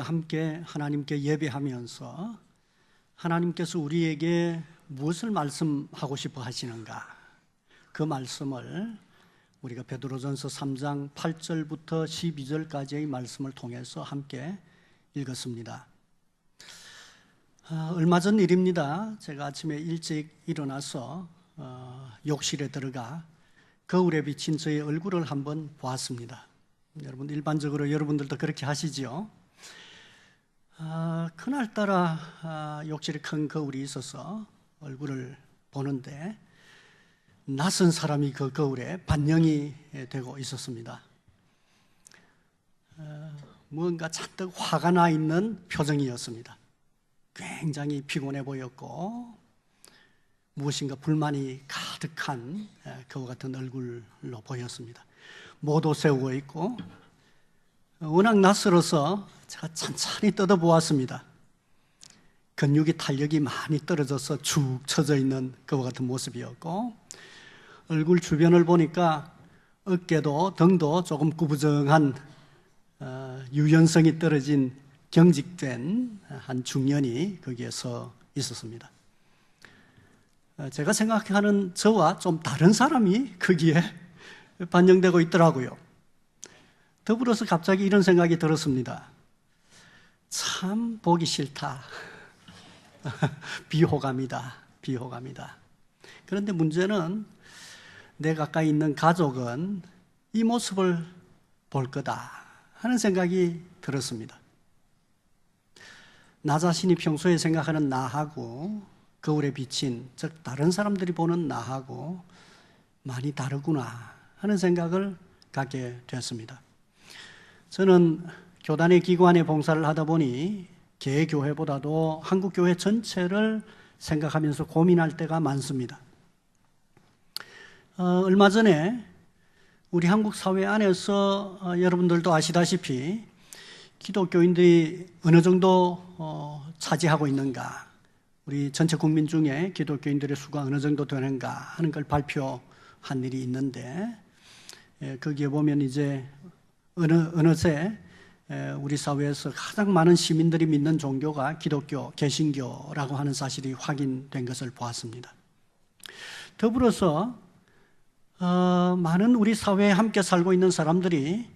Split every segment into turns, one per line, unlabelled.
함께 하나님께 예배하면서 하나님께서 우리에게 무엇을 말씀하고 싶어 하시는가, 그 말씀을 우리가 베드로전서 3장 8절부터 12절까지의 말씀을 통해서 함께 읽었습니다. 얼마 전 일입니다. 제가 아침에 일찍 일어나서 욕실에 들어가 거울에 비친 저의 얼굴을 한번 보았습니다. 여러분, 일반적으로 여러분들도 그렇게 하시죠? 그날따라 욕실에 큰 거울이 있어서 얼굴을 보는데 낯선 사람이 그 거울에 반영이 되고 있었습니다. 뭔가 잔뜩 화가 나 있는 표정이었습니다. 굉장히 피곤해 보였고 무엇인가 불만이 가득한 그와 같은 얼굴로 보였습니다. 모도 세우고 있고 워낙 낯설어서 제가 천천히 뜯어보았습니다. 근육이 탄력이 많이 떨어져서 축 처져 있는 그와 같은 모습이었고, 얼굴 주변을 보니까 어깨도 등도 조금 구부정한 유연성이 떨어진 경직된 한 중년이 거기에 서 있었습니다. 제가 생각하는 저와 좀 다른 사람이 거기에 반영되고 있더라고요. 더불어서 갑자기 이런 생각이 들었습니다. 참 보기 싫다. 비호감이다. 그런데 문제는 내 가까이 있는 가족은 이 모습을 볼 거다 하는 생각이 들었습니다. 나 자신이 평소에 생각하는 나하고 거울에 비친, 즉 다른 사람들이 보는 나하고 많이 다르구나 하는 생각을 갖게 되었습니다. 저는 교단의 기관에 봉사를 하다 보니 개교회보다도 한국교회 전체를 생각하면서 고민할 때가 많습니다. 얼마 전에 우리 한국 사회 안에서 여러분들도 아시다시피 기독교인들이 어느 정도 차지하고 있는가, 우리 전체 국민 중에 기독교인들의 수가 어느 정도 되는가 하는 걸 발표한 일이 있는데, 거기에 보면 이제 어느새 우리 사회에서 가장 많은 시민들이 믿는 종교가 기독교, 개신교라고 하는 사실이 확인된 것을 보았습니다. 더불어서 많은 우리 사회에 함께 살고 있는 사람들이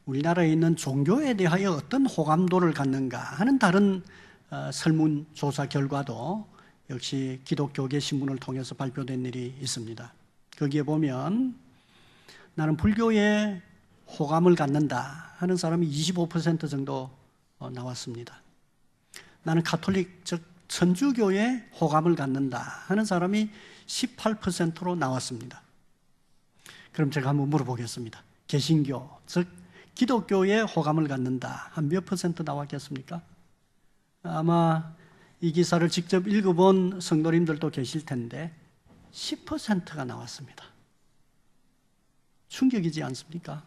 우리나라에 있는 종교에 대하여 어떤 호감도를 갖는가 하는 다른 설문조사 결과도 역시 기독교계 신문을 통해서 발표된 일이 있습니다. 거기에 보면 나는 불교에 호감을 갖는다 하는 사람이 25% 정도 나왔습니다. 나는 가톨릭, 즉 천주교에 호감을 갖는다 하는 사람이 18%로 나왔습니다. 그럼 제가 한번 물어보겠습니다. 개신교, 즉 기독교에 호감을 갖는다, 한 몇 퍼센트 나왔겠습니까? 아마 이 기사를 직접 읽어본 성도님들도 계실 텐데 10%가 나왔습니다. 충격이지 않습니까?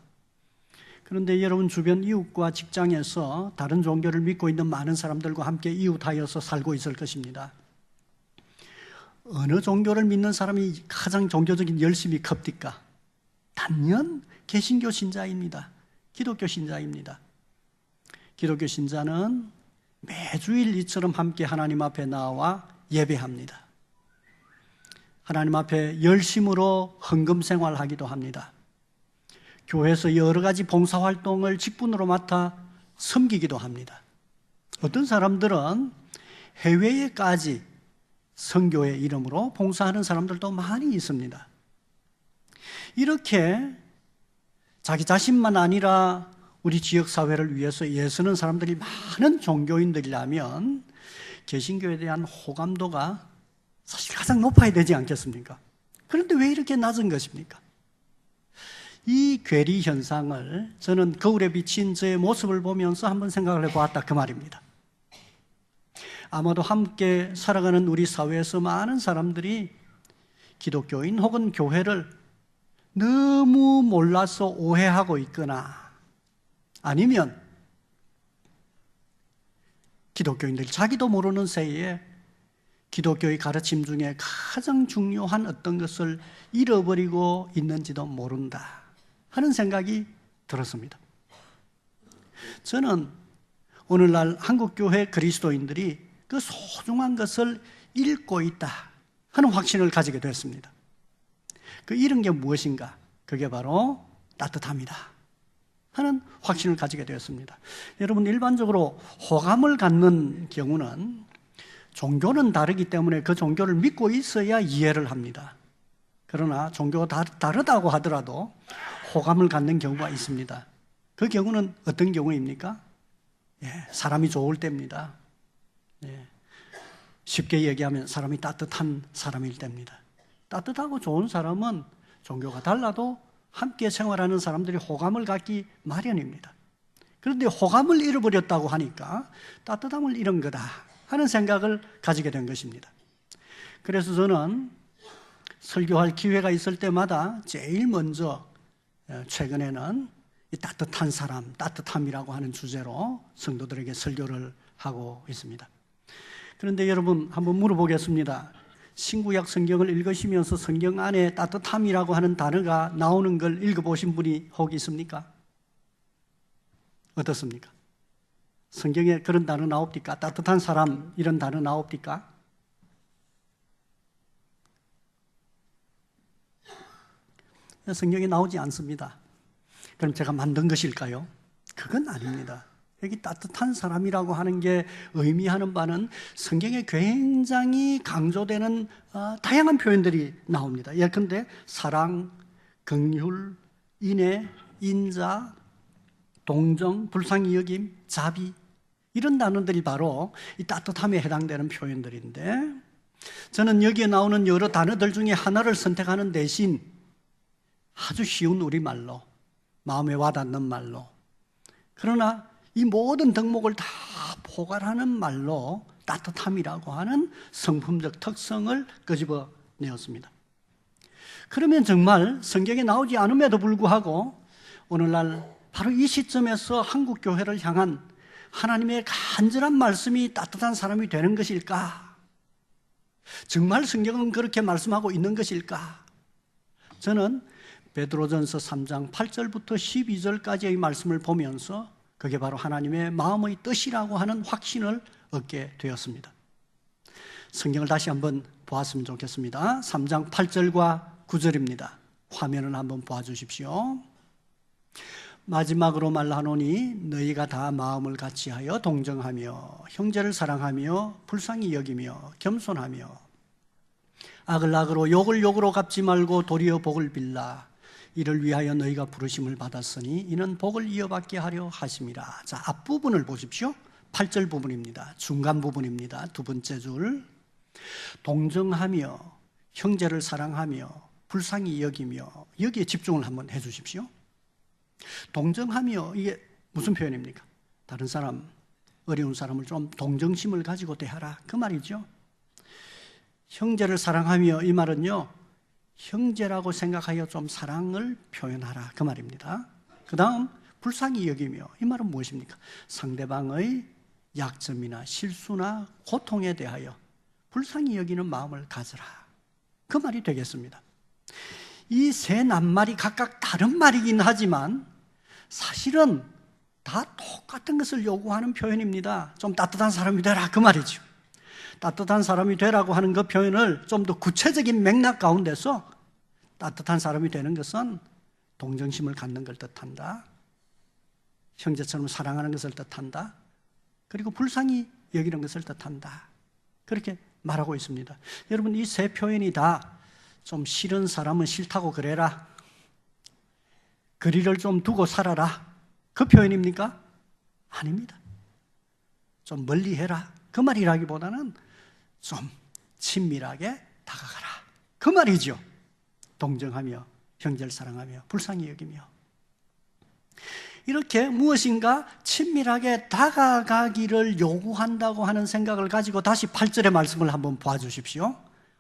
그런데 여러분 주변 이웃과 직장에서 다른 종교를 믿고 있는 많은 사람들과 함께 이웃하여서 살고 있을 것입니다. 어느 종교를 믿는 사람이 가장 종교적인 열심이 큽니까? 단연 개신교 신자입니다. 기독교 신자입니다. 기독교 신자는 매주일 이처럼 함께 하나님 앞에 나와 예배합니다. 하나님 앞에 열심으로 헌금 생활하기도 합니다. 교회에서 여러 가지 봉사활동을 직분으로 맡아 섬기기도 합니다. 어떤 사람들은 해외에까지 선교의 이름으로 봉사하는 사람들도 많이 있습니다. 이렇게 자기 자신만 아니라 우리 지역사회를 위해서 애쓰는 사람들이 많은 종교인들이라면 개신교에 대한 호감도가 사실 가장 높아야 되지 않겠습니까? 그런데 왜 이렇게 낮은 것입니까? 이 괴리 현상을 저는 거울에 비친 저의 모습을 보면서 한번 생각을 해보았다, 그 말입니다. 아마도 함께 살아가는 우리 사회에서 많은 사람들이 기독교인 혹은 교회를 너무 몰라서 오해하고 있거나, 아니면 기독교인들 자기도 모르는 새에 기독교의 가르침 중에 가장 중요한 어떤 것을 잃어버리고 있는지도 모른다 하는 생각이 들었습니다. 저는 오늘날 한국교회 그리스도인들이 그 소중한 것을 잃고 있다 하는 확신을 가지게 됐습니다. 그 잃은 게 무엇인가? 그게 바로 따뜻함이다 하는 확신을 가지게 되었습니다. 여러분, 일반적으로 호감을 갖는 경우는 종교는 다르기 때문에 그 종교를 믿고 있어야 이해를 합니다. 그러나 종교가 다르다고 하더라도 호감을 갖는 경우가 있습니다. 그 경우는 어떤 경우입니까? 사람이 좋을 때입니다. 쉽게 얘기하면 사람이 따뜻한 사람일 때입니다. 따뜻하고 좋은 사람은 종교가 달라도 함께 생활하는 사람들이 호감을 갖기 마련입니다. 그런데 호감을 잃어버렸다고 하니까 따뜻함을 잃은 거다 하는 생각을 가지게 된 것입니다. 그래서 저는 설교할 기회가 있을 때마다 제일 먼저 최근에는 이 따뜻한 사람, 따뜻함이라고 하는 주제로 성도들에게 설교를 하고 있습니다. 그런데 여러분, 한번 물어보겠습니다. 신구약 성경을 읽으시면서 성경 안에 따뜻함이라고 하는 단어가 나오는 걸 읽어보신 분이 혹 있습니까? 어떻습니까? 성경에 그런 단어 나옵니까? 따뜻한 사람 이런 단어 나옵니까? 성경에 나오지 않습니다. 그럼 제가 만든 것일까요? 그건 아닙니다. 여기 따뜻한 사람이라고 하는 게 의미하는 바는 성경에 굉장히 강조되는 다양한 표현들이 나옵니다. 예컨대 사랑, 긍휼, 인애, 인자, 동정, 불쌍히 여김, 자비, 이런 단어들이 바로 이 따뜻함에 해당되는 표현들인데, 저는 여기에 나오는 여러 단어들 중에 하나를 선택하는 대신 아주 쉬운 우리말로, 마음에 와닿는 말로, 그러나 이 모든 덕목을 다 포괄하는 말로 따뜻함이라고 하는 성품적 특성을 끄집어내었습니다. 그러면 정말 성경에 나오지 않음에도 불구하고 오늘날 바로 이 시점에서 한국 교회를 향한 하나님의 간절한 말씀이 따뜻한 사람이 되는 것일까? 정말 성경은 그렇게 말씀하고 있는 것일까? 저는 베드로전서 3장 8절부터 12절까지의 말씀을 보면서 그게 바로 하나님의 마음의 뜻이라고 하는 확신을 얻게 되었습니다. 성경을 다시 한번 보았으면 좋겠습니다. 3장 8절과 9절입니다. 화면을 한번 보아주십시오. 마지막으로 말하노니 너희가 다 마음을 같이하여 동정하며 형제를 사랑하며 불쌍히 여기며 겸손하며 악을 악으로 욕을 욕으로 갚지 말고 도리어 복을 빌라. 이를 위하여 너희가 부르심을 받았으니 이는 복을 이어받게 하려 하심이라. 자, 앞부분을 보십시오. 8절 부분입니다. 중간 부분입니다. 두 번째 줄. 동정하며 형제를 사랑하며 불쌍히 여기며, 여기에 집중을 한번 해 주십시오. 동정하며, 이게 무슨 표현입니까? 다른 사람, 어려운 사람을 좀 동정심을 가지고 대하라, 그 말이죠. 형제를 사랑하며, 이 말은요, 형제라고 생각하여 좀 사랑을 표현하라, 그 말입니다. 그 다음 불쌍히 여기며, 이 말은 무엇입니까? 상대방의 약점이나 실수나 고통에 대하여 불쌍히 여기는 마음을 가져라, 그 말이 되겠습니다. 이 세 낱말이 각각 다른 말이긴 하지만 사실은 다 똑같은 것을 요구하는 표현입니다. 좀 따뜻한 사람이 되라, 그 말이죠. 따뜻한 사람이 되라고 하는 그 표현을 좀 더 구체적인 맥락 가운데서 따뜻한 사람이 되는 것은 동정심을 갖는 걸 뜻한다, 형제처럼 사랑하는 것을 뜻한다, 그리고 불쌍히 여기는 것을 뜻한다, 그렇게 말하고 있습니다. 여러분, 이 세 표현이 다 좀 싫은 사람은 싫다고 그래라, 거리를 좀 두고 살아라, 그 표현입니까? 아닙니다. 좀 멀리 해라, 그 말이라기보다는 좀 친밀하게 다가가라, 그 말이죠. 동정하며 형제를 사랑하며 불쌍히 여기며, 이렇게 무엇인가 친밀하게 다가가기를 요구한다고 하는 생각을 가지고 다시 8절의 말씀을 한번 봐주십시오.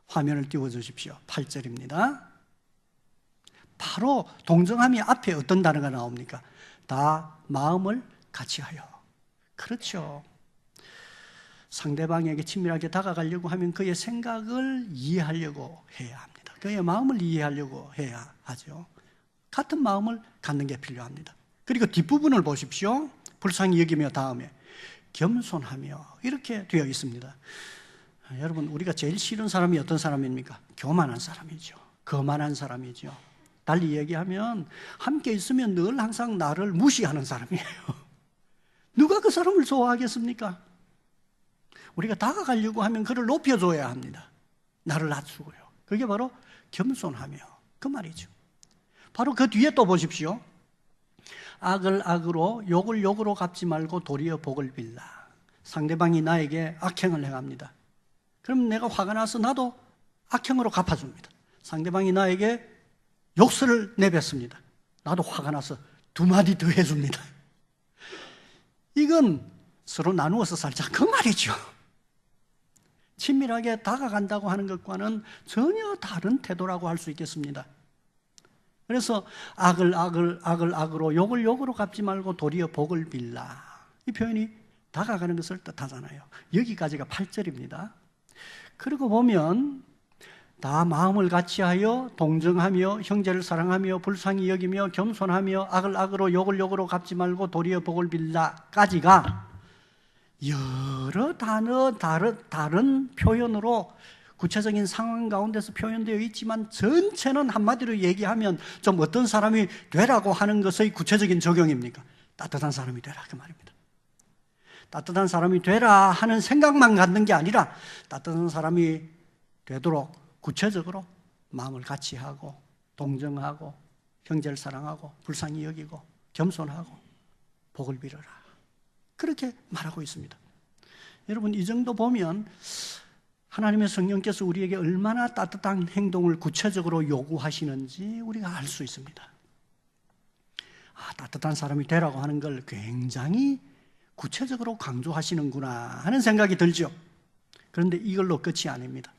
화면을 띄워주십시오. 8절입니다. 바로 동정함이 앞에 어떤 단어가 나옵니까? 다 마음을 같이하여. 그렇죠. 상대방에게 친밀하게 다가가려고 하면 그의 생각을 이해하려고 해야 합니다. 그의 마음을 이해하려고 해야 하죠. 같은 마음을 갖는 게 필요합니다. 그리고 뒷부분을 보십시오. 불쌍히 여기며 다음에 겸손하며 이렇게 되어 있습니다. 여러분, 우리가 제일 싫은 사람이 어떤 사람입니까? 교만한 사람이죠. 거만한 사람이죠. 달리 얘기하면 함께 있으면 늘 항상 나를 무시하는 사람이에요. 누가 그 사람을 좋아하겠습니까? 우리가 다가가려고 하면 그를 높여줘야 합니다. 나를 낮추고요. 그게 바로 겸손하며 그 말이죠. 바로 그 뒤에 또 보십시오. 악을 악으로 욕을 욕으로 갚지 말고 도리어 복을 빌라. 상대방이 나에게 악행을 행합니다. 그럼 내가 화가 나서 나도 악행으로 갚아줍니다. 상대방이 나에게 욕설을 내뱉습니다. 나도 화가 나서 두 마디 더 해줍니다. 이건 서로 나누어서 살자 그 말이죠. 친밀하게 다가간다고 하는 것과는 전혀 다른 태도라고 할 수 있겠습니다. 그래서 악을 악으로 욕을 욕으로 갚지 말고 도리어 복을 빌라. 이 표현이 다가가는 것을 뜻하잖아요. 여기까지가 8절입니다. 그리고 보면 다 마음을 같이하여 동정하며 형제를 사랑하며 불쌍히 여기며 겸손하며 악을 악으로 욕을 욕으로 갚지 말고 도리어 복을 빌라까지가 여러 단어 다른 표현으로 구체적인 상황 가운데서 표현되어 있지만 전체는 한마디로 얘기하면 좀 어떤 사람이 되라고 하는 것의 구체적인 적용입니까? 따뜻한 사람이 되라 그 말입니다. 따뜻한 사람이 되라 하는 생각만 갖는 게 아니라 따뜻한 사람이 되도록 구체적으로 마음을 같이 하고 동정하고 형제를 사랑하고 불쌍히 여기고 겸손하고 복을 빌어라. 그렇게 말하고 있습니다. 여러분, 이 정도 보면 하나님의 성령께서 우리에게 얼마나 따뜻한 행동을 구체적으로 요구하시는지 우리가 알 수 있습니다. 따뜻한 사람이 되라고 하는 걸 굉장히 구체적으로 강조하시는구나 하는 생각이 들죠. 그런데 이걸로 끝이 아닙니다.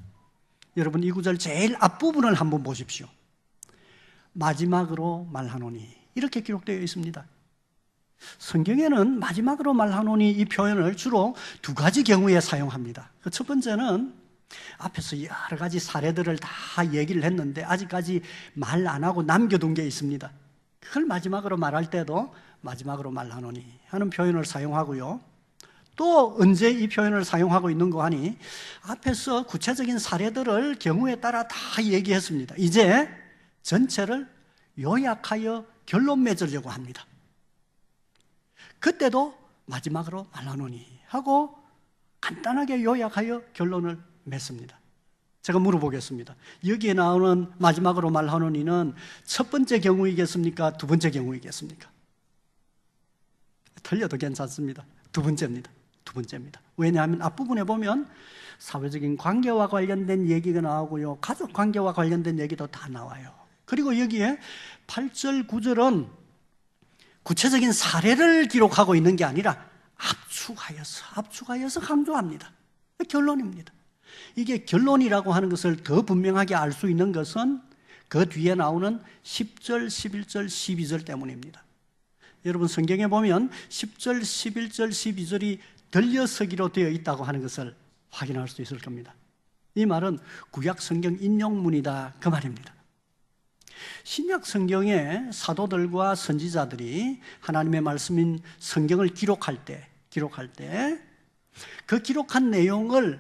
여러분, 이 구절 제일 앞부분을 한번 보십시오. 마지막으로 말하노니 이렇게 기록되어 있습니다. 성경에는 마지막으로 말하노니 이 표현을 주로 두 가지 경우에 사용합니다. 그 첫 번째는 앞에서 여러 가지 사례들을 다 얘기를 했는데 아직까지 말 안 하고 남겨둔 게 있습니다. 그걸 마지막으로 말할 때도 마지막으로 말하노니 하는 표현을 사용하고요. 또 언제 이 표현을 사용하고 있는 거 하니 앞에서 구체적인 사례들을 경우에 따라 다 얘기했습니다. 이제 전체를 요약하여 결론 맺으려고 합니다. 그때도 마지막으로 말하노니 하고 간단하게 요약하여 결론을 맺습니다. 제가 물어보겠습니다. 여기에 나오는 마지막으로 말하노니는 첫 번째 경우이겠습니까? 두 번째 경우이겠습니까? 틀려도 괜찮습니다. 두 번째입니다. 두 번째입니다. 왜냐하면 앞부분에 보면 사회적인 관계와 관련된 얘기가 나오고요. 가족 관계와 관련된 얘기도 다 나와요. 그리고 여기에 8절, 9절은 구체적인 사례를 기록하고 있는 게 아니라 압축하여서 강조합니다. 결론입니다. 이게 결론이라고 하는 것을 더 분명하게 알 수 있는 것은 그 뒤에 나오는 10절, 11절, 12절 때문입니다. 여러분, 성경에 보면 10절, 11절, 12절이 들려서기로 되어 있다고 하는 것을 확인할 수 있을 겁니다. 이 말은 구약 성경 인용문이다 그 말입니다. 신약 성경의 사도들과 선지자들이 하나님의 말씀인 성경을 기록할 때 그 기록한 내용을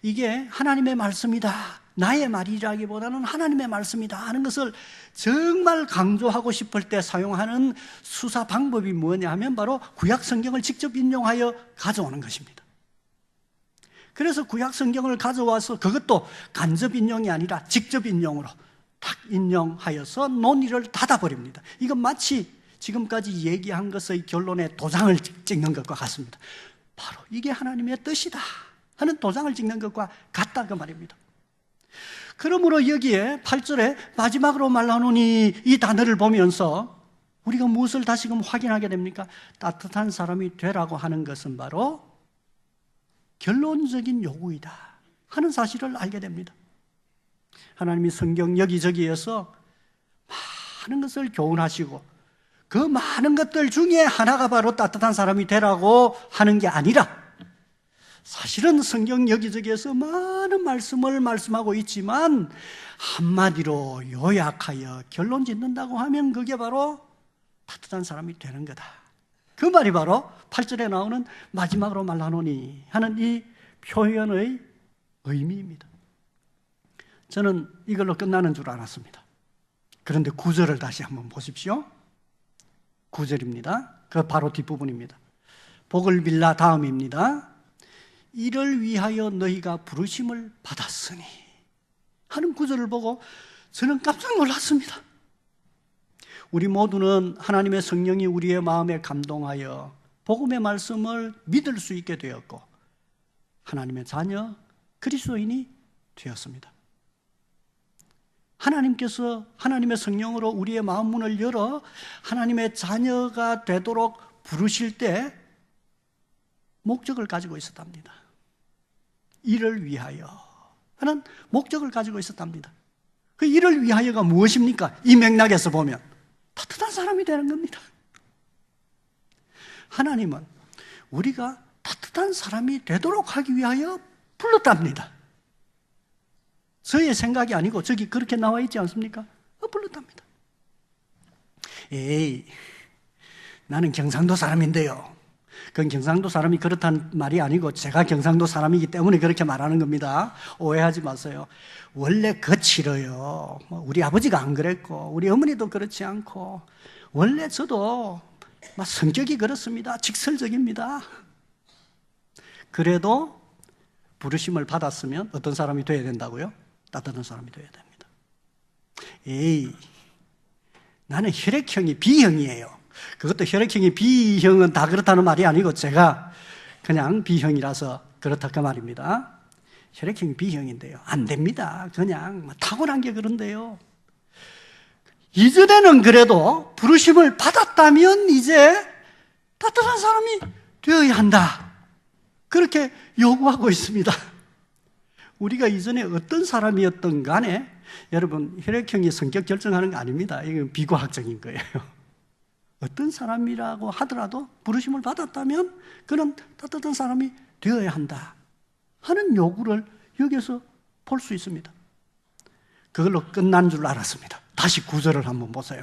이게 하나님의 말씀이다, 나의 말이라기보다는 하나님의 말씀이다 하는 것을 정말 강조하고 싶을 때 사용하는 수사 방법이 뭐냐 하면 바로 구약 성경을 직접 인용하여 가져오는 것입니다. 그래서 구약 성경을 가져와서 그것도 간접 인용이 아니라 직접 인용으로 딱 인용하여서 논의를 닫아버립니다. 이건 마치 지금까지 얘기한 것의 결론에 도장을 찍는 것과 같습니다. 바로 이게 하나님의 뜻이다 하는 도장을 찍는 것과 같다 그 말입니다. 그러므로 여기에 8절에 마지막으로 말하노니 이 단어를 보면서 우리가 무엇을 다시금 확인하게 됩니까? 따뜻한 사람이 되라고 하는 것은 바로 결론적인 요구이다 하는 사실을 알게 됩니다. 하나님이 성경 여기저기에서 많은 것을 교훈하시고 그 많은 것들 중에 하나가 바로 따뜻한 사람이 되라고 하는 게 아니라 사실은 성경 여기저기에서 많은 말씀을 말씀하고 있지만 한마디로 요약하여 결론 짓는다고 하면 그게 바로 따뜻한 사람이 되는 거다 그 말이 바로 8절에 나오는 마지막으로 말하노니 하는 이 표현의 의미입니다. 저는 이걸로 끝나는 줄 알았습니다. 그런데 9절을 다시 한번 보십시오. 9절입니다. 그 바로 뒷부분입니다. 복을 빌라 다음입니다. 이를 위하여 너희가 부르심을 받았으니 하는 9절을 보고 저는 깜짝 놀랐습니다. 우리 모두는 하나님의 성령이 우리의 마음에 감동하여 복음의 말씀을 믿을 수 있게 되었고 하나님의 자녀 그리스도인이 되었습니다. 하나님께서 하나님의 성령으로 우리의 마음 문을 열어 하나님의 자녀가 되도록 부르실 때 목적을 가지고 있었답니다. 이를 위하여 하는 목적을 가지고 있었답니다. 그 이를 위하여가 무엇입니까? 이 맥락에서 보면 따뜻한 사람이 되는 겁니다. 하나님은 우리가 따뜻한 사람이 되도록 하기 위하여 불렀답니다. 저의 생각이 아니고 저기 그렇게 나와 있지 않습니까? 불렀답니다. 에이, 나는 경상도 사람인데요. 그건 경상도 사람이 그렇다는 말이 아니고 제가 경상도 사람이기 때문에 그렇게 말하는 겁니다. 오해하지 마세요. 원래 거칠어요. 우리 아버지가 안 그랬고 우리 어머니도 그렇지 않고 원래 저도 막 성격이 그렇습니다. 직설적입니다. 그래도 부르심을 받았으면 어떤 사람이 돼야 된다고요? 따뜻한 사람이 돼야 됩니다. 에이, 나는 혈액형이 B형이에요. 그것도 혈액형이 B형은 다 그렇다는 말이 아니고 제가 그냥 B형이라서 그렇다 그 말입니다. 혈액형이 B형인데요. 안 됩니다. 그냥 타고난 게 그런데요. 이전에는 그래도 부르심을 받았다면 이제 따뜻한 사람이 되어야 한다. 그렇게 요구하고 있습니다. 우리가 이전에 어떤 사람이었던 간에 여러분 혈액형이 성격 결정하는 거 아닙니다. 이건 비과학적인 거예요. 어떤 사람이라고 하더라도 부르심을 받았다면 그는 따뜻한 사람이 되어야 한다 하는 요구를 여기서 볼 수 있습니다. 그걸로 끝난 줄 알았습니다. 다시 9절을 한번 보세요.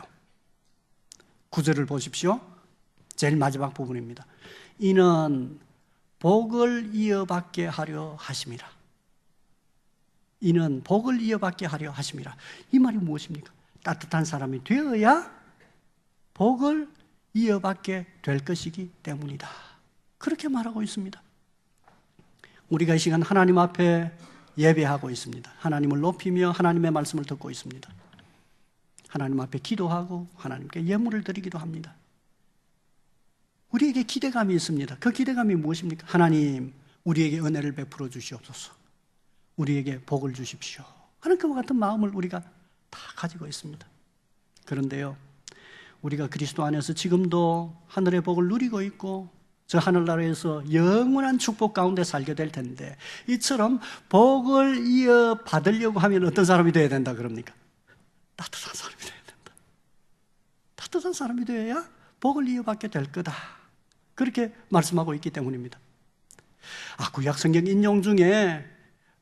9절을 보십시오. 제일 마지막 부분입니다. 이는 복을 이어받게 하려 하심이라. 이는 복을 이어받게 하려 하심이라. 이 말이 무엇입니까? 따뜻한 사람이 되어야 복을 이어받게 될 것이기 때문이다. 그렇게 말하고 있습니다. 우리가 이 시간 하나님 앞에 예배하고 있습니다. 하나님을 높이며 하나님의 말씀을 듣고 있습니다. 하나님 앞에 기도하고 하나님께 예물을 드리기도 합니다. 우리에게 기대감이 있습니다. 그 기대감이 무엇입니까? 하나님, 우리에게 은혜를 베풀어 주시옵소서. 우리에게 복을 주십시오 하는 그와 같은 마음을 우리가 다 가지고 있습니다. 그런데요, 우리가 그리스도 안에서 지금도 하늘의 복을 누리고 있고 저 하늘나라에서 영원한 축복 가운데 살게 될 텐데 이처럼 복을 이어받으려고 하면 어떤 사람이 되어야 된다 그럽니까? 따뜻한 사람이 되어야 된다. 따뜻한 사람이 되어야 복을 이어받게 될 거다. 그렇게 말씀하고 있기 때문입니다. 구약 성경 인용 중에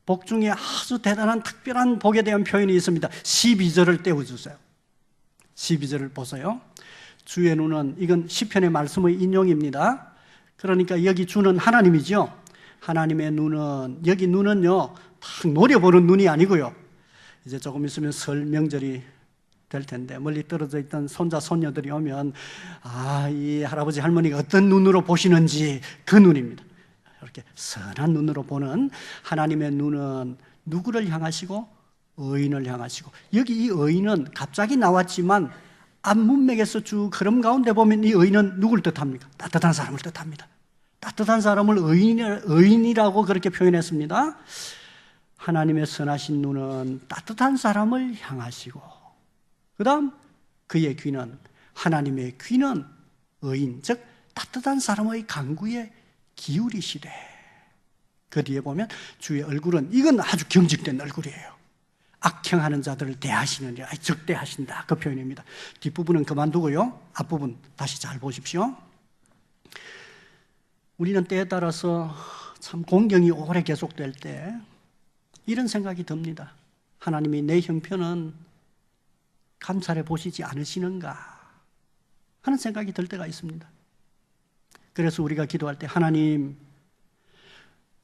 복 중에 아주 대단한 특별한 복에 대한 표현이 있습니다. 12절을 떼어주세요. 12절을 보세요. 주의 눈은, 이건 시편의 말씀의 인용입니다. 그러니까 여기 주는 하나님이죠. 하나님의 눈은, 여기 눈은요 딱 노려보는 눈이 아니고요, 이제 조금 있으면 설 명절이 될 텐데 멀리 떨어져 있던 손자 손녀들이 오면 이 할아버지 할머니가 어떤 눈으로 보시는지 그 눈입니다. 이렇게 선한 눈으로 보는 하나님의 눈은 누구를 향하시고? 의인을 향하시고. 여기 이 의인은 갑자기 나왔지만 앞문맥에서 쭉 흐름 가운데 보면 이 의인은 누굴 뜻합니까? 따뜻한 사람을 뜻합니다. 따뜻한 사람을 의인이라고 그렇게 표현했습니다. 하나님의 선하신 눈은 따뜻한 사람을 향하시고, 그 다음 그의 귀는, 하나님의 귀는 의인, 즉 따뜻한 사람의 간구에 기울이시되. 그 뒤에 보면 주의 얼굴은, 이건 아주 경직된 얼굴이에요. 악행하는 자들을 대하시느니라, 적대하신다, 그 표현입니다. 뒷부분은 그만두고요, 앞부분 다시 잘 보십시오. 우리는 때에 따라서 참 공경이 오래 계속될 때 이런 생각이 듭니다. 하나님이 내 형편은 감찰해 보시지 않으시는가 하는 생각이 들 때가 있습니다. 그래서 우리가 기도할 때 하나님,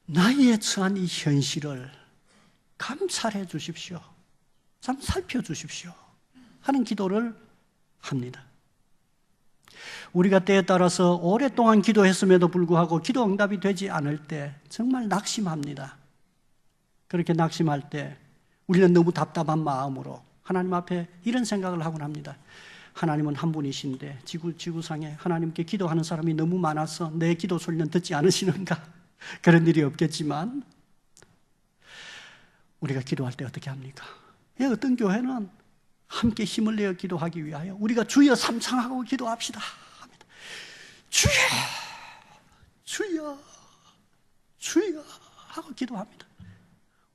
나의 처한 이 현실을 감찰해 주십시오. 참 살펴주십시오. 하는 기도를 합니다. 우리가 때에 따라서 오랫동안 기도했음에도 불구하고 기도 응답이 되지 않을 때 정말 낙심합니다. 그렇게 낙심할 때 우리는 너무 답답한 마음으로 하나님 앞에 이런 생각을 하곤 합니다. 하나님은 한 분이신데 지구상에 하나님께 기도하는 사람이 너무 많아서 내 기도 소리는 듣지 않으시는가? 그런 일이 없겠지만 우리가 기도할 때 어떻게 합니까? 어떤 교회는 함께 힘을 내어 기도하기 위하여 우리가 주여 삼창하고 기도합시다 합니다. 주여, 주여, 주여 하고 기도합니다.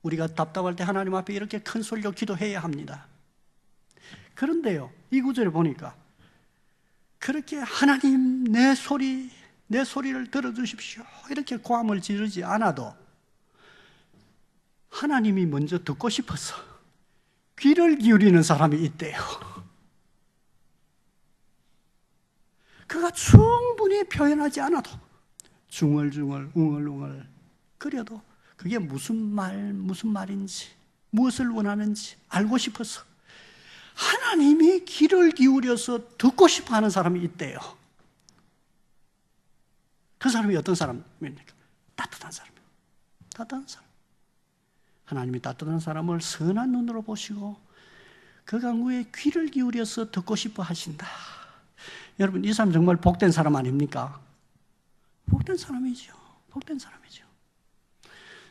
우리가 답답할 때 하나님 앞에 이렇게 큰 소리로 기도해야 합니다. 그런데요, 이 구절에 보니까 그렇게 하나님 내 소리를 들어주십시오 이렇게 고함을 지르지 않아도 하나님이 먼저 듣고 싶어서 귀를 기울이는 사람이 있대요. 그가 충분히 표현하지 않아도 중얼중얼 웅얼웅얼 거려도 그게 무슨 말인지 무엇을 원하는지 알고 싶어서 하나님이 귀를 기울여서 듣고 싶어 하는 사람이 있대요. 그 사람이 어떤 사람입니까? 따뜻한 사람이에요. 따뜻한 사람. 하나님이 따뜻한 사람을 선한 눈으로 보시고 그 강구에 귀를 기울여서 듣고 싶어 하신다. 여러분, 이 사람 정말 복된 사람 아닙니까? 복된 사람이죠. 복된 사람이죠.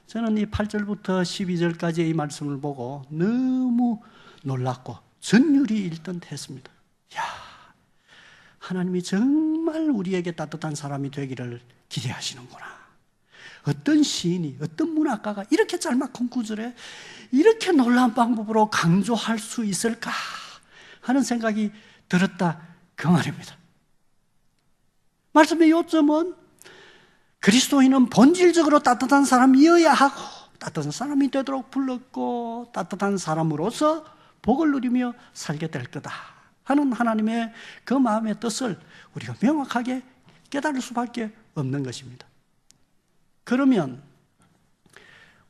저는 이 8절부터 12절까지의 이 말씀을 보고 너무 놀랐고 전율이 일던 했습니다. 야, 하나님이 정말 우리에게 따뜻한 사람이 되기를 기대하시는구나. 어떤 시인이, 어떤 문학가가 이렇게 짤막한 구절에 이렇게 놀라운 방법으로 강조할 수 있을까 하는 생각이 들었다, 그 말입니다. 말씀의 요점은 그리스도인은 본질적으로 따뜻한 사람이어야 하고 따뜻한 사람이 되도록 불렀고 따뜻한 사람으로서 복을 누리며 살게 될 거다 하는 하나님의 그 마음의 뜻을 우리가 명확하게 깨달을 수밖에 없는 것입니다. 그러면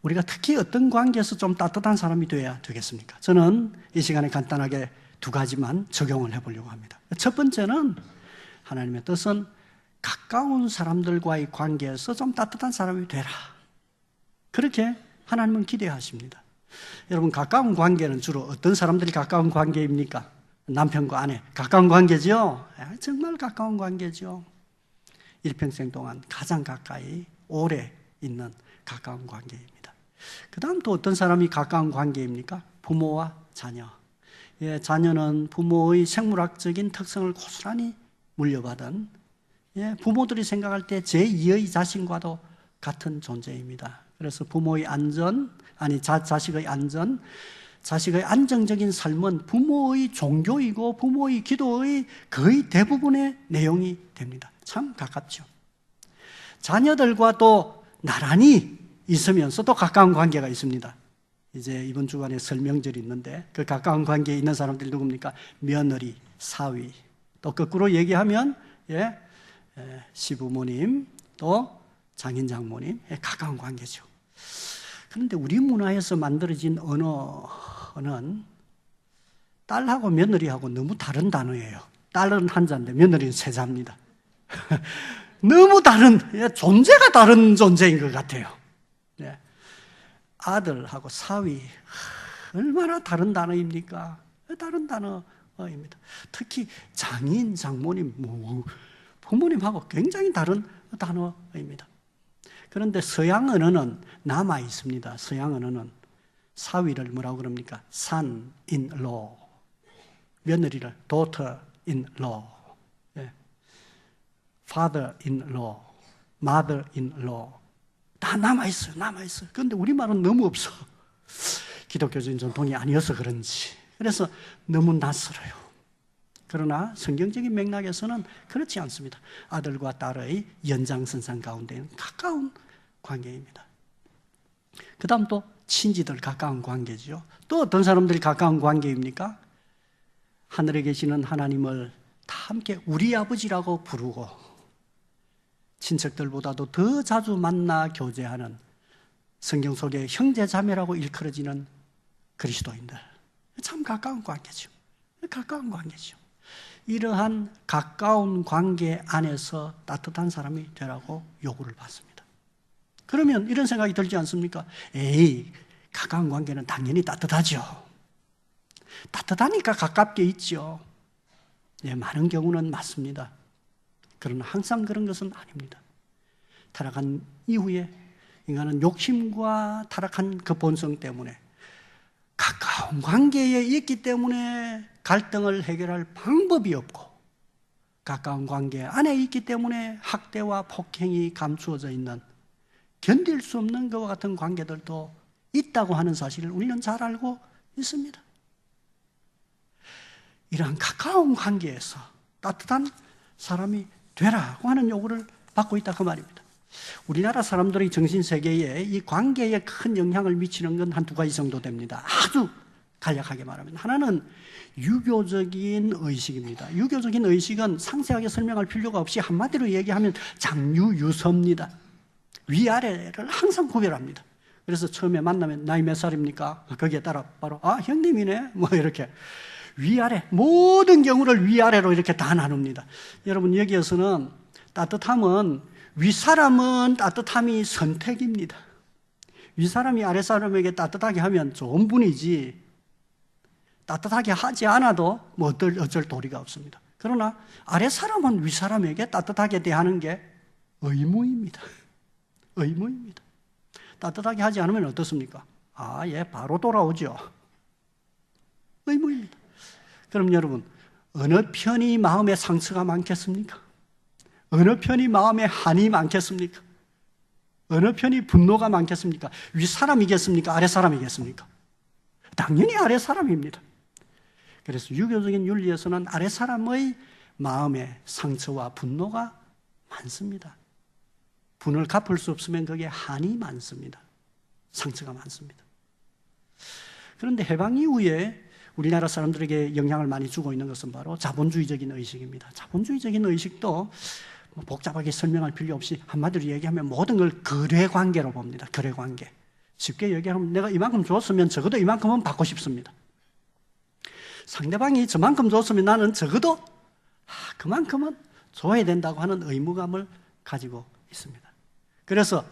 우리가 특히 어떤 관계에서 좀 따뜻한 사람이 되어야 되겠습니까? 저는 이 시간에 간단하게 두 가지만 적용을 해보려고 합니다. 첫 번째는 하나님의 뜻은 가까운 사람들과의 관계에서 좀 따뜻한 사람이 되라. 그렇게 하나님은 기대하십니다. 여러분, 가까운 관계는 주로 어떤 사람들이 가까운 관계입니까? 남편과 아내, 가까운 관계죠? 정말 가까운 관계죠. 일평생 동안 가장 가까이 오래 있는 가까운 관계입니다. 그 다음 또 어떤 사람이 가까운 관계입니까? 부모와 자녀. 자녀는 부모의 생물학적인 특성을 고스란히 물려받은 부모들이 생각할 때 제2의 자신과도 같은 존재입니다. 그래서 부모의 안전, 자식의 안전, 자식의 안정적인 삶은 부모의 종교이고 부모의 기도의 거의 대부분의 내용이 됩니다. 참 가깝죠. 자녀들과 또 나란히 있으면서 또 가까운 관계가 있습니다. 이제 이번 주간에 설명절이 있는데 그 가까운 관계에 있는 사람들이 누굽니까? 며느리, 사위, 또 거꾸로 얘기하면 시부모님, 또 장인 장모님, 가까운 관계죠. 그런데 우리 문화에서 만들어진 언어는 딸하고 며느리하고 너무 다른 단어예요. 딸은 한자인데 며느리는 세자입니다. 너무 다른, 존재가 다른 존재인 것 같아요. 아들하고 사위, 얼마나 다른 단어입니까? 다른 단어입니다. 특히 장인, 장모님, 부모님하고 굉장히 다른 단어입니다. 그런데 서양 언어는 남아 있습니다. 서양 언어는 사위를 뭐라고 그럽니까? son-in-law, 며느리를 daughter-in-law, father-in-law, mother-in-law 다 남아있어요. 남아있어요. 그런데 우리말은 너무 없어. 기독교적인 전통이 아니어서 그런지. 그래서 너무 낯설어요. 그러나 성경적인 맥락에서는 그렇지 않습니다. 아들과 딸의 연장선상 가운데는 가까운 관계입니다. 그 다음 또 친지들 가까운 관계죠. 또 어떤 사람들이 가까운 관계입니까? 하늘에 계시는 하나님을 다 함께 우리 아버지라고 부르고 친척들보다도 더 자주 만나 교제하는 성경 속에 형제 자매라고 일컬어지는 그리스도인들. 참 가까운 관계죠. 가까운 관계죠. 이러한 가까운 관계 안에서 따뜻한 사람이 되라고 요구를 받습니다. 그러면 이런 생각이 들지 않습니까? 에이, 가까운 관계는 당연히 따뜻하죠. 따뜻하니까 가깝게 있죠. 네, 많은 경우는 맞습니다. 그러나 항상 그런 것은 아닙니다. 타락한 이후에 인간은 욕심과 타락한 그 본성 때문에 가까운 관계에 있기 때문에 갈등을 해결할 방법이 없고, 가까운 관계 안에 있기 때문에 학대와 폭행이 감추어져 있는, 견딜 수 없는 것과 같은 관계들도 있다고 하는 사실을 우리는 잘 알고 있습니다. 이러한 가까운 관계에서 따뜻한 사람이 되라고 하는 요구를 받고 있다 그 말입니다. 우리나라 사람들의 정신세계에 이 관계에 큰 영향을 미치는 건 한두 가지 정도 됩니다. 아주 간략하게 말하면 하나는 유교적인 의식입니다. 유교적인 의식은 상세하게 설명할 필요가 없이 한마디로 얘기하면 장유유서입니다. 위아래를 항상 구별합니다. 그래서 처음에 만나면 나이 몇 살입니까? 거기에 따라 바로 형님이네 뭐 이렇게 위아래, 모든 경우를 위아래로 이렇게 다 나눕니다. 여러분, 여기에서는 따뜻함은, 윗사람은 따뜻함이 선택입니다. 윗사람이 아랫사람에게 따뜻하게 하면 좋은 분이지, 따뜻하게 하지 않아도 뭐 어쩔 도리가 없습니다. 그러나 아랫사람은 윗사람에게 따뜻하게 대하는 게 의무입니다. 의무입니다. 따뜻하게 하지 않으면 어떻습니까? 얘 바로 돌아오죠. 의무입니다. 그럼 여러분, 어느 편이 마음에 상처가 많겠습니까? 어느 편이 마음에 한이 많겠습니까? 어느 편이 분노가 많겠습니까? 윗사람이겠습니까? 아랫사람이겠습니까? 당연히 아랫사람입니다. 그래서 유교적인 윤리에서는 아랫사람의 마음에 상처와 분노가 많습니다. 분을 갚을 수 없으면 거기에 한이 많습니다. 상처가 많습니다. 그런데 해방 이후에 우리나라 사람들에게 영향을 많이 주고 있는 것은 바로 자본주의적인 의식입니다. 자본주의적인 의식도 복잡하게 설명할 필요 없이 한마디로 얘기하면 모든 걸 거래관계로 봅니다. 거래관계. 쉽게 얘기하면 내가 이만큼 줬으면 적어도 이만큼은 받고 싶습니다. 상대방이 저만큼 줬으면 나는 적어도 그만큼은 줘야 된다고 하는 의무감을 가지고 있습니다. 그래서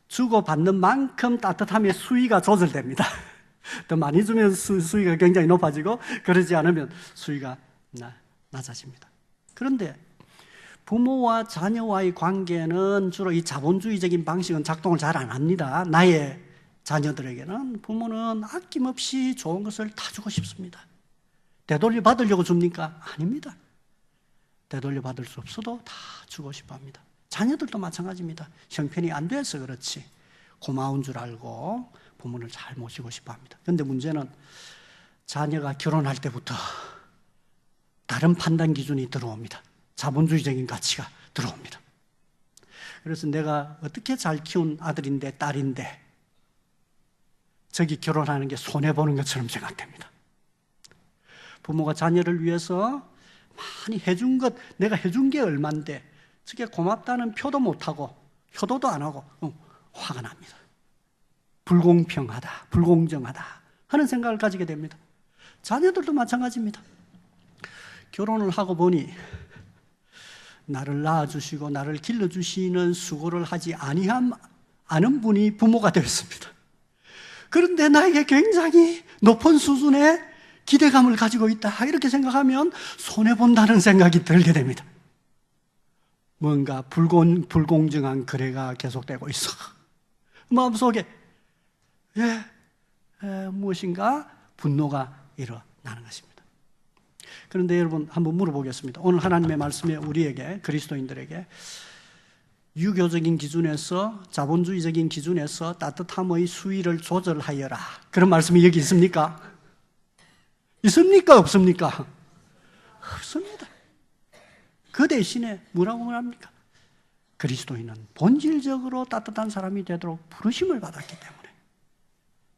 주고받는 만큼 따뜻함의 수위가 조절됩니다. 더 많이 주면 수위가 굉장히 높아지고, 그러지 않으면 수위가 낮아집니다. 그런데 부모와 자녀와의 관계는 주로 이 자본주의적인 방식은 작동을 잘 안 합니다. 나의 자녀들에게는 부모는 아낌없이 좋은 것을 다 주고 싶습니다. 되돌려 받으려고 줍니까? 아닙니다. 되돌려 받을 수 없어도 다 주고 싶어 합니다. 자녀들도 마찬가지입니다. 형편이 안 돼서 그렇지 고마운 줄 알고 부모를 잘 모시고 싶어 합니다. 그런데 문제는 자녀가 결혼할 때부터 다른 판단 기준이 들어옵니다. 자본주의적인 가치가 들어옵니다. 그래서 내가 어떻게 잘 키운 아들인데 딸인데 저기 결혼하는 게 손해보는 것처럼 생각됩니다. 부모가 자녀를 위해서 많이 해준 것, 내가 해준 게 얼만데 저게 고맙다는 표도 못하고 효도도 안 하고 화가 납니다. 불공평하다, 불공정하다 하는 생각을 가지게 됩니다. 자녀들도 마찬가지입니다. 결혼을 하고 보니 나를 낳아주시고 나를 길러주시는 수고를 하지 않은 분이 부모가 되었습니다. 그런데 나에게 굉장히 높은 수준의 기대감을 가지고 있다, 이렇게 생각하면 손해본다는 생각이 들게 됩니다. 뭔가 불공정한 거래가 계속되고 있어. 마음속에 무엇인가 분노가 일어나는 것입니다. 그런데 여러분, 한번 물어보겠습니다. 오늘 하나님의 말씀에 우리에게, 그리스도인들에게 유교적인 기준에서, 자본주의적인 기준에서 따뜻함의 수위를 조절하여라, 그런 말씀이 여기 있습니까? 있습니까? 없습니까? 없습니다. 그 대신에 뭐라고 말합니까? 그리스도인은 본질적으로 따뜻한 사람이 되도록 부르심을 받았기 때문에,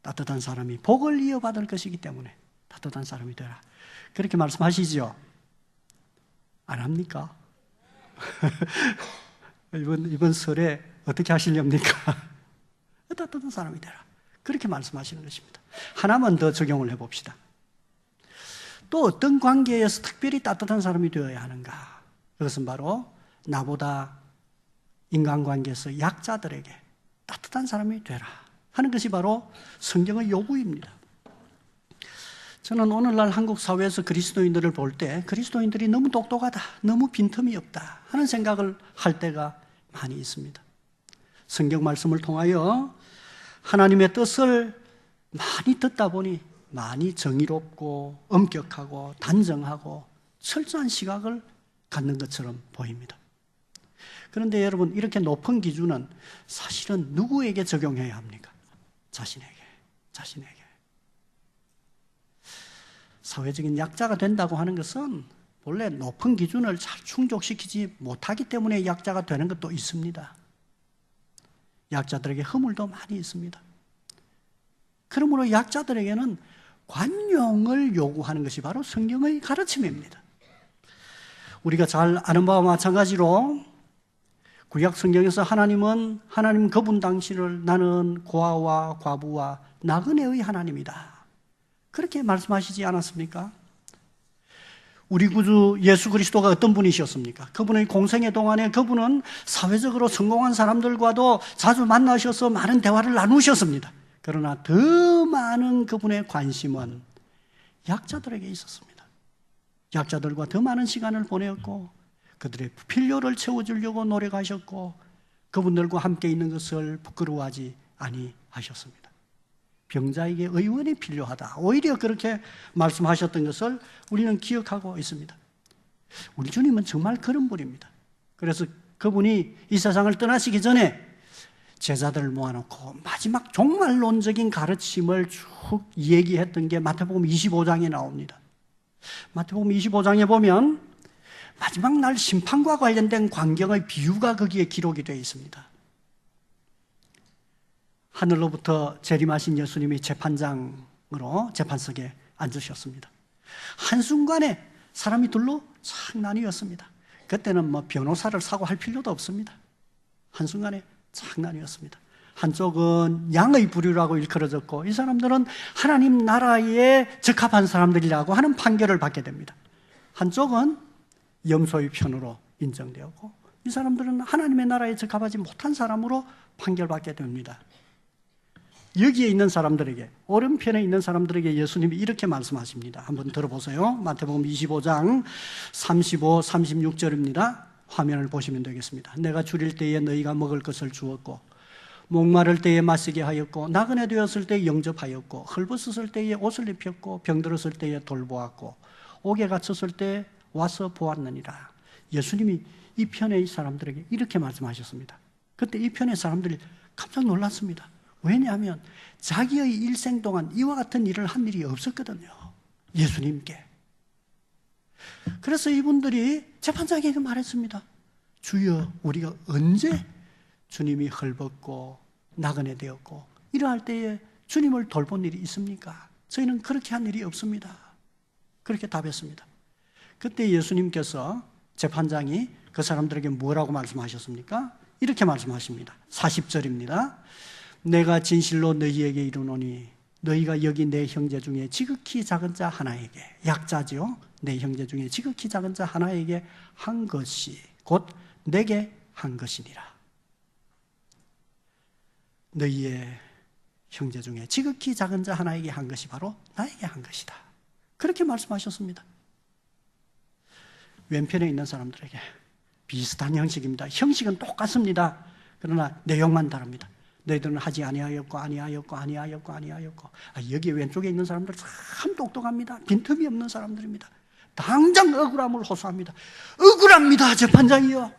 따뜻한 사람이 복을 이어받을 것이기 때문에 따뜻한 사람이 되라, 그렇게 말씀하시죠? 안 합니까? 이번 설에 어떻게 하시렵니까? 따뜻한 사람이 되라. 그렇게 말씀하시는 것입니다. 하나만 더 적용을 해봅시다. 또 어떤 관계에서 특별히 따뜻한 사람이 되어야 하는가? 그것은 바로 나보다 인간관계에서 약자들에게 따뜻한 사람이 되라 하는 것이 바로 성경의 요구입니다. 저는 오늘날 한국 사회에서 그리스도인들을 볼 때 그리스도인들이 너무 똑똑하다, 너무 빈틈이 없다 하는 생각을 할 때가 많이 있습니다. 성경 말씀을 통하여 하나님의 뜻을 많이 듣다 보니 많이 정의롭고 엄격하고 단정하고 철저한 시각을 갖는 것처럼 보입니다. 그런데 여러분, 이렇게 높은 기준은 사실은 누구에게 적용해야 합니까? 자신에게. 사회적인 약자가 된다고 하는 것은 원래 높은 기준을 잘 충족시키지 못하기 때문에 약자가 되는 것도 있습니다. 약자들에게 허물도 많이 있습니다. 그러므로 약자들에게는 관용을 요구하는 것이 바로 성경의 가르침입니다. 우리가 잘 아는 바와 마찬가지로 구약 성경에서 하나님 그분 당신을 나는 고아와 과부와 나그네의 하나님이다. 그렇게 말씀하시지 않았습니까? 우리 구주 예수 그리스도가 어떤 분이셨습니까? 그분의 공생의 동안에 그분은 사회적으로 성공한 사람들과도 자주 만나셔서 많은 대화를 나누셨습니다. 그러나 더 많은 그분의 관심은 약자들에게 있었습니다. 약자들과 더 많은 시간을 보내었고 그들의 필요를 채워주려고 노력하셨고 그분들과 함께 있는 것을 부끄러워하지 아니하셨습니다. 병자에게 의원이 필요하다. 오히려 그렇게 말씀하셨던 것을 우리는 기억하고 있습니다. 우리 주님은 정말 그런 분입니다. 그래서 그분이 이 세상을 떠나시기 전에 제자들을 모아놓고 마지막 종말론적인 가르침을 쭉 얘기했던 게 마태복음 25장에 나옵니다. 마태복음 25장에 보면 마지막 날 심판과 관련된 광경의 비유가 거기에 기록이 되어 있습니다. 하늘로부터 재림하신 예수님이 재판장으로 재판석에 앉으셨습니다. 한순간에 사람이 둘로 착 나뉘었습니다. 그때는 변호사를 사고 할 필요도 없습니다. 한순간에 착 나뉘었습니다. 한쪽은 양의 부류라고 일컬어졌고 이 사람들은 하나님 나라에 적합한 사람들이라고 하는 판결을 받게 됩니다. 한쪽은 염소의 편으로 인정되었고 이 사람들은 하나님의 나라에 적합하지 못한 사람으로 판결받게 됩니다. 여기에 있는 사람들에게, 오른편에 있는 사람들에게 예수님이 이렇게 말씀하십니다. 한번 들어보세요. 마태복음 25장 35, 36절입니다. 화면을 보시면 되겠습니다. 내가 줄일 때에 너희가 먹을 것을 주었고 목마를 때에 마시게 하였고 나그네 되었을 때에 영접하였고 헐벗었을 때에 옷을 입혔고 병들었을 때에 돌보았고 옥에 갇혔을 때 와서 보았느니라. 예수님이 이 편의 사람들에게 이렇게 말씀하셨습니다. 그때 이 편의 사람들이 깜짝 놀랐습니다. 왜냐하면 자기의 일생 동안 이와 같은 일을 한 일이 없었거든요. 예수님께. 그래서 이분들이 재판장에게 말했습니다. 주여, 우리가 언제 주님이 헐벗고 나그네 되었고 이러할 때에 주님을 돌본 일이 있습니까? 저희는 그렇게 한 일이 없습니다. 그렇게 답했습니다. 그때 예수님께서 재판장이 그 사람들에게 뭐라고 말씀하셨습니까? 이렇게 말씀하십니다. 40절입니다. 내가 진실로 너희에게 이르노니 너희가 여기 내 형제 중에 지극히 작은 자 하나에게, 약자지요, 내 형제 중에 지극히 작은 자 하나에게 한 것이 곧 내게 한 것이니라. 너희의 형제 중에 지극히 작은 자 하나에게 한 것이 바로 나에게 한 것이다. 그렇게 말씀하셨습니다. 왼편에 있는 사람들에게 비슷한 형식입니다. 형식은 똑같습니다. 그러나 내용만 다릅니다. 너희들은 하지 아니하였고 여기 왼쪽에 있는 사람들 참 똑똑합니다. 빈틈이 없는 사람들입니다. 당장 억울함을 호소합니다. 억울합니다, 재판장이요.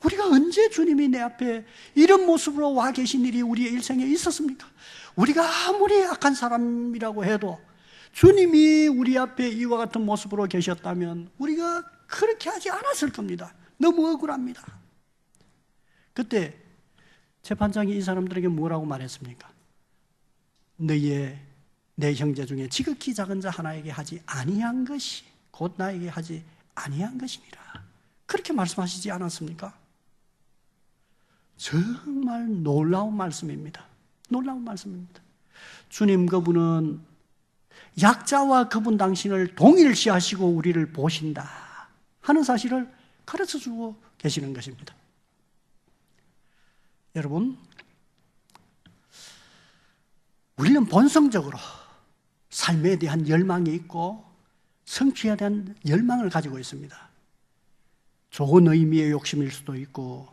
우리가 언제 주님이 내 앞에 이런 모습으로 와 계신 일이 우리의 일생에 있었습니까? 우리가 아무리 악한 사람이라고 해도 주님이 우리 앞에 이와 같은 모습으로 계셨다면 우리가 그렇게 하지 않았을 겁니다. 너무 억울합니다. 그때 재판장이 이 사람들에게 뭐라고 말했습니까? 내 형제 중에 지극히 작은 자 하나에게 하지 아니한 것이 곧 나에게 하지 아니한 것이니라. 그렇게 말씀하시지 않았습니까? 정말 놀라운 말씀입니다. 놀라운 말씀입니다. 주님 그분은 약자와 그분 당신을 동일시하시고 우리를 보신다 하는 사실을 가르쳐주고 계시는 것입니다. 여러분, 우리는 본성적으로 삶에 대한 열망이 있고 성취에 대한 열망을 가지고 있습니다. 좋은 의미의 욕심일 수도 있고,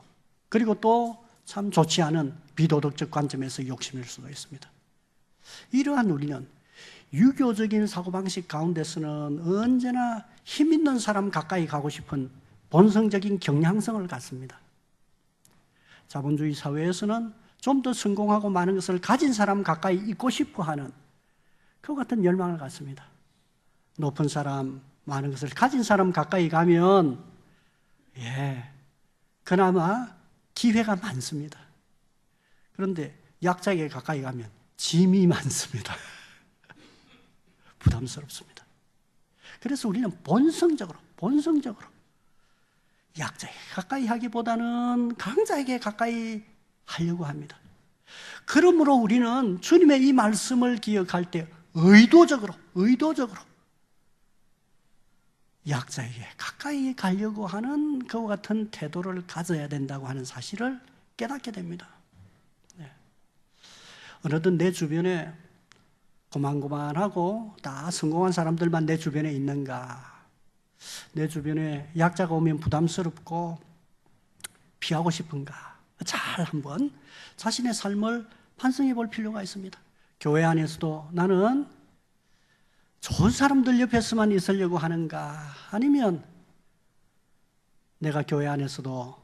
그리고 또 참 좋지 않은 비도덕적 관점에서 욕심일 수도 있습니다. 이러한 우리는 유교적인 사고방식 가운데서는 언제나 힘 있는 사람 가까이 가고 싶은 본성적인 경향성을 갖습니다. 자본주의 사회에서는 좀 더 성공하고 많은 것을 가진 사람 가까이 있고 싶어 하는 그와 같은 열망을 갖습니다. 높은 사람, 많은 것을 가진 사람 가까이 가면 그나마 기회가 많습니다. 그런데 약자에게 가까이 가면 짐이 많습니다. 부담스럽습니다. 그래서 우리는 본성적으로 약자에게 가까이 하기보다는 강자에게 가까이 하려고 합니다. 그러므로 우리는 주님의 이 말씀을 기억할 때 의도적으로 약자에게 가까이 가려고 하는 그와 같은 태도를 가져야 된다고 하는 사실을 깨닫게 됩니다. 어느덧 내 주변에 고만고만하고 다 성공한 사람들만 내 주변에 있는가? 내 주변에 약자가 오면 부담스럽고 피하고 싶은가? 잘 한번 자신의 삶을 반성해 볼 필요가 있습니다. 교회 안에서도 나는 좋은 사람들 옆에서만 있으려고 하는가? 아니면 내가 교회 안에서도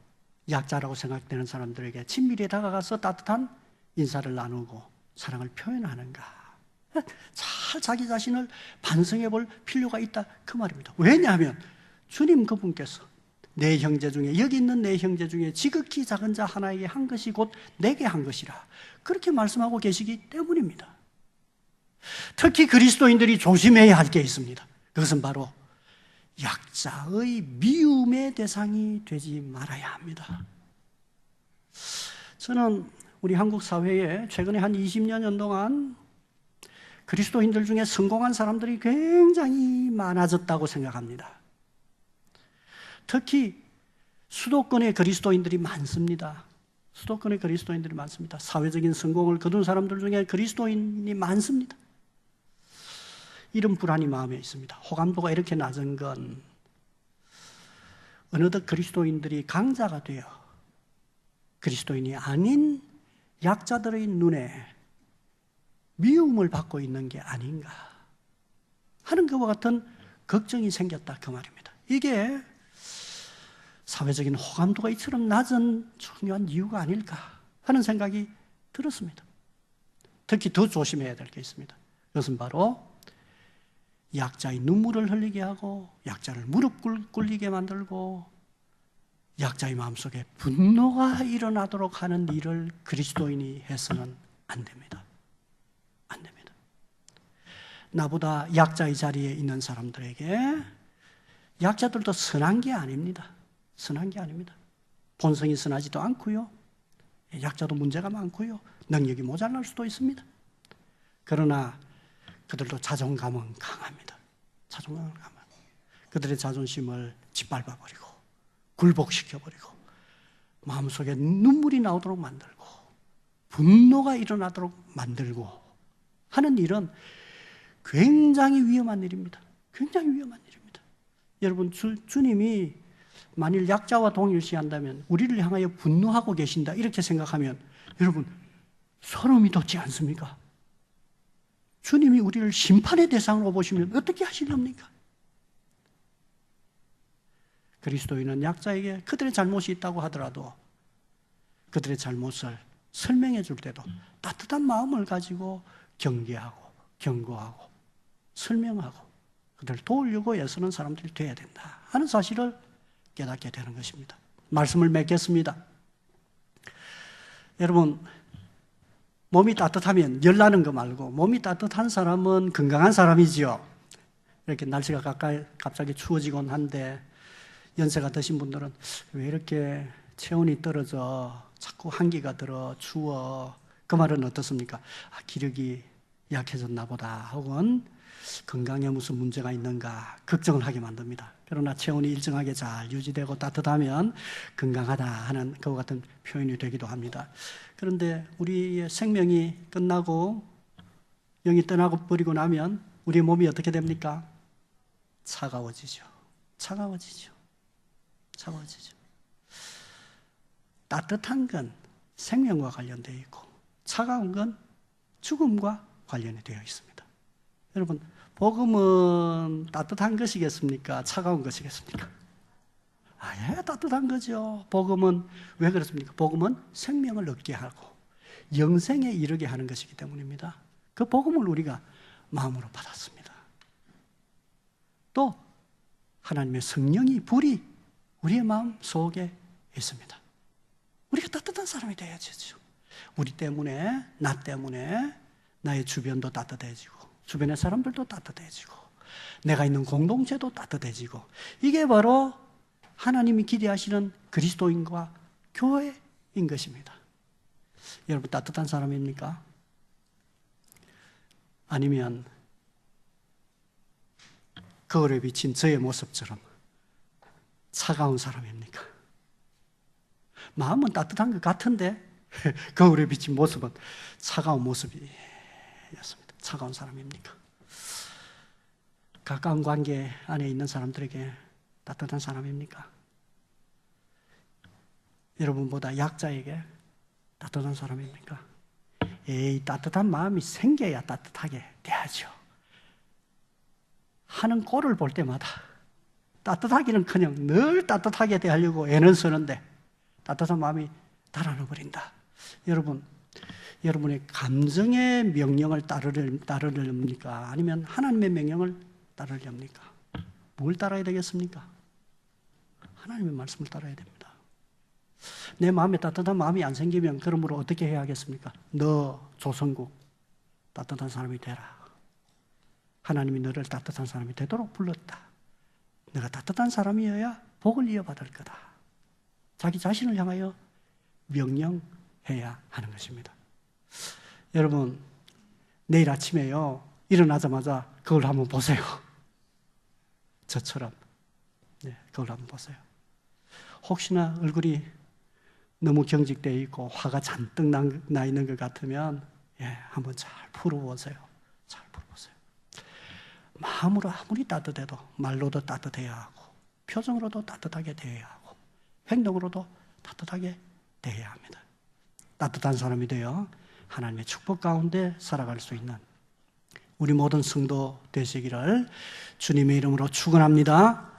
약자라고 생각되는 사람들에게 친밀히 다가가서 따뜻한 인사를 나누고 사랑을 표현하는가? 잘 자기 자신을 반성해 볼 필요가 있다 그 말입니다. 왜냐하면 주님 그분께서 내 형제 중에, 여기 있는 내 형제 중에 지극히 작은 자 하나에게 한 것이 곧 내게 한 것이라 그렇게 말씀하고 계시기 때문입니다. 특히 그리스도인들이 조심해야 할 게 있습니다. 그것은 바로 약자의 미움의 대상이 되지 말아야 합니다. 저는 우리 한국 사회에 최근에 한 20년 동안 그리스도인들 중에 성공한 사람들이 굉장히 많아졌다고 생각합니다. 특히 수도권의 그리스도인들이 많습니다. 수도권의 그리스도인들이 많습니다. 사회적인 성공을 거둔 사람들 중에 그리스도인이 많습니다. 이런 불안이 마음에 있습니다. 호감도가 이렇게 낮은 건 어느덧 그리스도인들이 강자가 되어 그리스도인이 아닌 약자들의 눈에 미움을 받고 있는 게 아닌가 하는 것과 같은 걱정이 생겼다 그 말입니다. 이게 사회적인 호감도가 이처럼 낮은 중요한 이유가 아닐까 하는 생각이 들었습니다. 특히 더 조심해야 될 게 있습니다. 그것은 바로 약자의 눈물을 흘리게 하고 약자를 무릎 꿇리게 만들고 약자의 마음속에 분노가 일어나도록 하는 일을 그리스도인이 해서는 안 됩니다. 안 됩니다. 나보다 약자의 자리에 있는 사람들에게 약자들도 선한 게 아닙니다. 선한 게 아닙니다. 본성이 선하지도 않고요. 약자도 문제가 많고요. 능력이 모자랄 수도 있습니다. 그러나 그들도 자존감은 강합니다. 자존감은 강합니다. 그들의 자존심을 짓밟아버리고 굴복시켜버리고 마음속에 눈물이 나오도록 만들고 분노가 일어나도록 만들고 하는 일은 굉장히 위험한 일입니다. 굉장히 위험한 일입니다. 여러분, 주님이 만일 약자와 동일시한다면 우리를 향하여 분노하고 계신다 이렇게 생각하면 여러분 소름이 돋지 않습니까? 주님이 우리를 심판의 대상으로 보시면 어떻게 하시렵니까? 그리스도인은 약자에게 그들의 잘못이 있다고 하더라도 그들의 잘못을 설명해 줄 때도 따뜻한 마음을 가지고 경계하고 경고하고 설명하고 그들을 도우려고 애쓰는 사람들이 되어야 된다 하는 사실을 깨닫게 되는 것입니다. 말씀을 맺겠습니다. 여러분, 몸이 따뜻하면 열나는 거 말고 몸이 따뜻한 사람은 건강한 사람이지요. 이렇게 날씨가 갑자기 추워지곤 한데 연세가 드신 분들은 왜 이렇게 체온이 떨어져 자꾸 한기가 들어 추워. 그 말은 어떻습니까? 기력이 약해졌나 보다 혹은 건강에 무슨 문제가 있는가 걱정을 하게 만듭니다. 그러나 체온이 일정하게 잘 유지되고 따뜻하면 건강하다 하는 그와 같은 표현이 되기도 합니다. 그런데 우리의 생명이 끝나고 영이 떠나고 버리고 나면 우리의 몸이 어떻게 됩니까? 차가워지죠. 차가워지죠. 차가워지죠. 따뜻한 건 생명과 관련되어 있고 차가운 건 죽음과 관련이 되어 있습니다. 여러분, 복음은 따뜻한 것이겠습니까? 차가운 것이겠습니까? 예, 따뜻한 거죠. 복음은 왜 그렇습니까? 복음은 생명을 얻게 하고 영생에 이르게 하는 것이기 때문입니다. 그 복음을 우리가 마음으로 받았습니다. 또 하나님의 성령이 불이 우리의 마음 속에 있습니다. 우리가 따뜻한 사람이 되어야죠. 우리 때문에, 나 때문에 나의 주변도 따뜻해지고 주변의 사람들도 따뜻해지고 내가 있는 공동체도 따뜻해지고 이게 바로 하나님이 기대하시는 그리스도인과 교회인 것입니다. 여러분 따뜻한 사람입니까? 아니면 거울에 비친 저의 모습처럼 차가운 사람입니까? 마음은 따뜻한 것 같은데 거울에 비친 모습은 차가운 모습이었습니다. 차가운 사람입니까? 가까운 관계 안에 있는 사람들에게 따뜻한 사람입니까? 여러분보다 약자에게 따뜻한 사람입니까? 따뜻한 마음이 생겨야 따뜻하게 돼야죠. 하는 꼴을 볼 때마다 따뜻하기는커녕 늘 따뜻하게 대하려고 애는 쓰는데 따뜻한 마음이 달아나 버린다. 여러분, 여러분의 감정의 명령을 따르렵니까? 아니면 하나님의 명령을 따르렵니까? 뭘 따라야 되겠습니까? 하나님의 말씀을 따라야 됩니다. 내 마음에 따뜻한 마음이 안 생기면 그러므로 어떻게 해야 하겠습니까? 너 조성국 따뜻한 사람이 되라. 하나님이 너를 따뜻한 사람이 되도록 불렀다. 내가 따뜻한 사람이어야 복을 이어받을 거다. 자기 자신을 향하여 명령해야 하는 것입니다. 여러분, 내일 아침에요, 일어나자마자 거울 한번 보세요. 저처럼. 거울 한번 보세요. 혹시나 얼굴이 너무 경직되어 있고 화가 잔뜩 나 있는 것 같으면 한번 잘 풀어보세요. 잘 풀어보세요. 마음으로 아무리 따뜻해도 말로도 따뜻해야 하고 표정으로도 따뜻하게 대해야 하고 행동으로도 따뜻하게 대해야 합니다. 따뜻한 사람이 되어 하나님의 축복 가운데 살아갈 수 있는 우리 모든 성도 되시기를 주님의 이름으로 축원합니다.